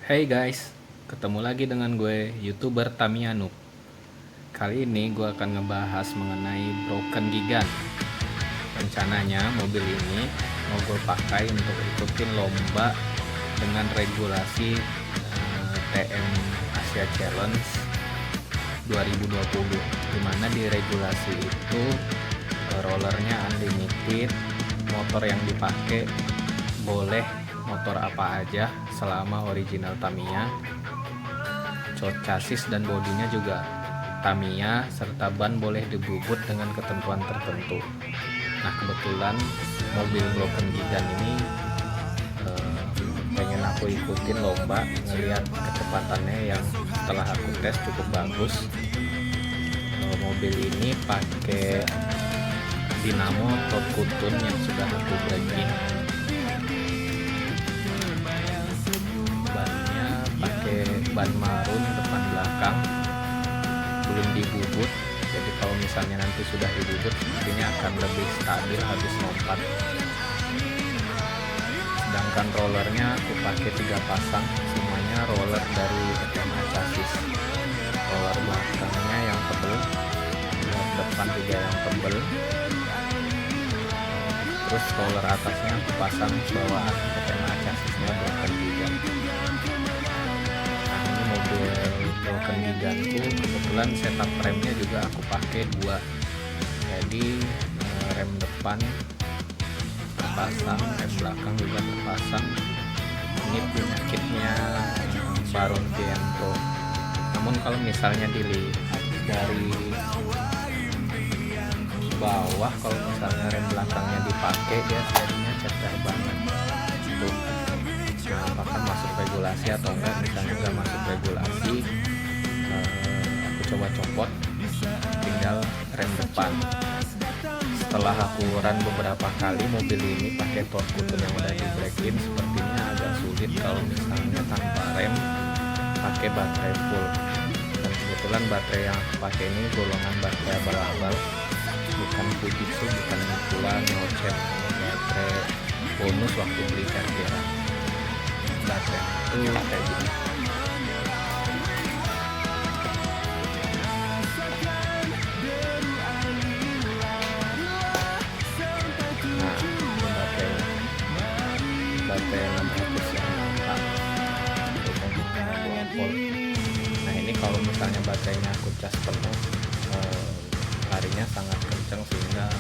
Hey guys, ketemu lagi dengan gue, YouTuber Tamiya Noob. Kali ini gue akan ngebahas mengenai Broken Gigan. Rencananya mobil ini mau gue pakai untuk ikutin lomba dengan regulasi TM Asia Challenge 2020, dimana di regulasi itu rollernya unlimited, motor yang dipakai boleh motor apa aja selama original Tamiya, chassis dan bodinya juga Tamiya, serta ban boleh dibubut dengan ketentuan tertentu. Nah, kebetulan mobil Broken Gigan ini pengen aku ikutin lomba, ngelihat kecepatannya yang setelah aku tes cukup bagus. Mobil ini pakai dinamo Todd Kutun yang sudah aku breaking. Bannya pakai ban marun depan belakang, belum dibubut, jadi kalau misalnya nanti sudah dibubut sepertinya akan lebih stabil habis lompat. Sedangkan rollernya aku pakai 3 pasang, semuanya roller dari SMA chassis. Roller belakangnya yang tebel, roller depan juga yang tebel, terus roller atasnya aku pasang bawaan SMA chassisnya Broken Gigan. Nah, ini mobil Broken Giganku kebetulan setup remnya juga aku pakai 2, jadi rem depan terpasang, rem belakang juga terpasang. Ini punya kitnya Baron Viento. Namun kalau misalnya dilihat dari bawah, kalau misalnya rem belakangnya dipakai, dia serinya cecer banget tuh. Nah, apakah masuk regulasi atau enggak? Misalnya enggak masuk regulasi, aku coba copot, tinggal rem depan. Setelah aku run beberapa kali mobil ini pakai Todd Kutun yang udah di break-in, sepertinya agak sulit kalau misalnya tanpa rem pakai baterai full. Dan kebetulan baterai yang aku pakai ini golongan baterai abal-abal, bukan Fujitsu, bukan pula Neochen, baterai bonus waktu beli Cervera. Baterai itu kayak gini. Nah, ini baterai 600 yang nampak 2 volt. Nah, ini kalau misalnya baterainya aku cas penuh, larinya sangat kencang sehingga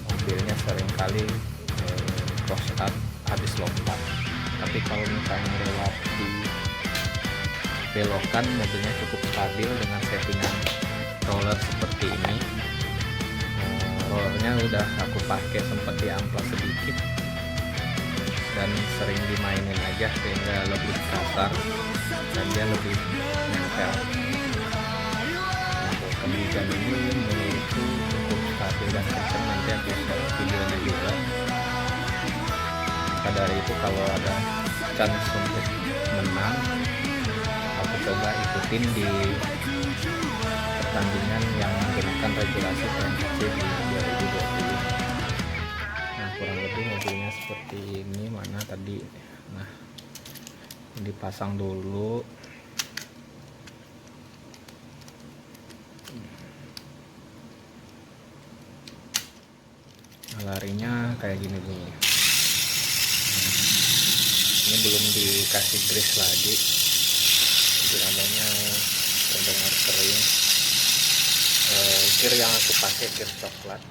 mobilnya seringkali cross up habis lompat. Tapi kalau misalnya lewat di belokan, mobilnya cukup stabil dengan settingan roller seperti ini. Rollernya udah aku pakai sempat diamplas sedikit dan sering dimainin aja sehingga lebih kasar dan dia lebih nempel. Kemudian ini menurutku cukup stabil dan kencang. Nanti aku share videonya juga. Maka dari itu kalau ada chance untuk menang, aku coba ikutin di pertandingan yang menggunakan regulasi TMC di 2020. Nah, kurang lebih mobilnya seperti ini. Mana tadi? Nah, dipasang dulu. Larinya kayak gini nih. Ini belum dikasih grease lagi, dinamanya terdengar kering. Gear yang aku pakai gear coklat.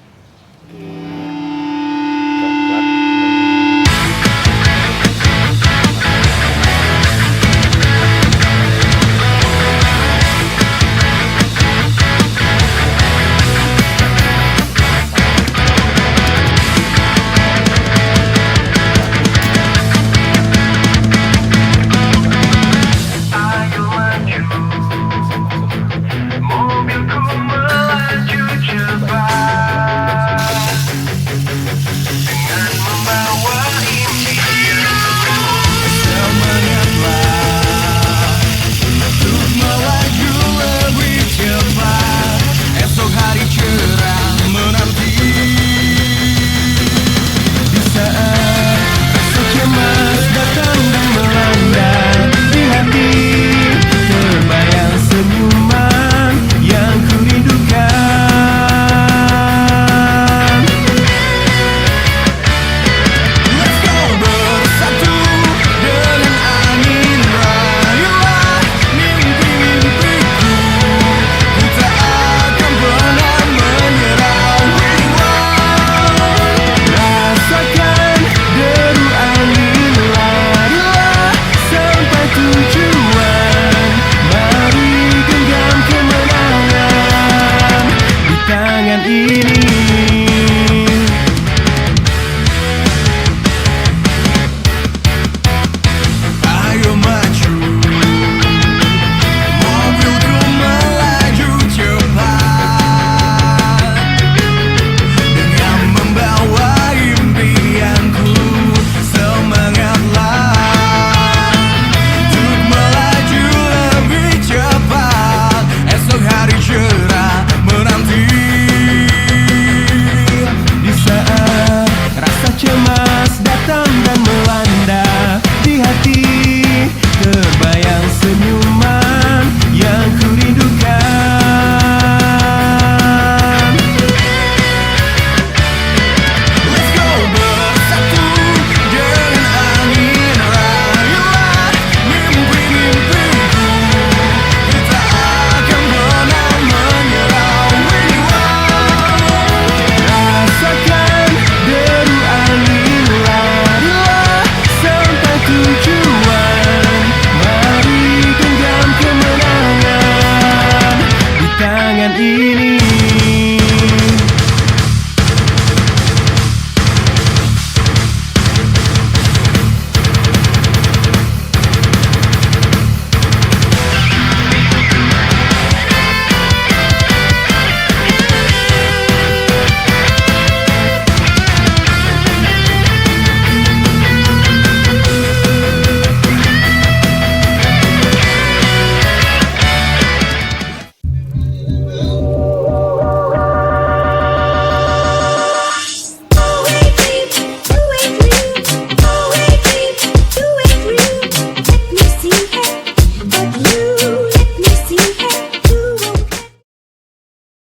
tanpa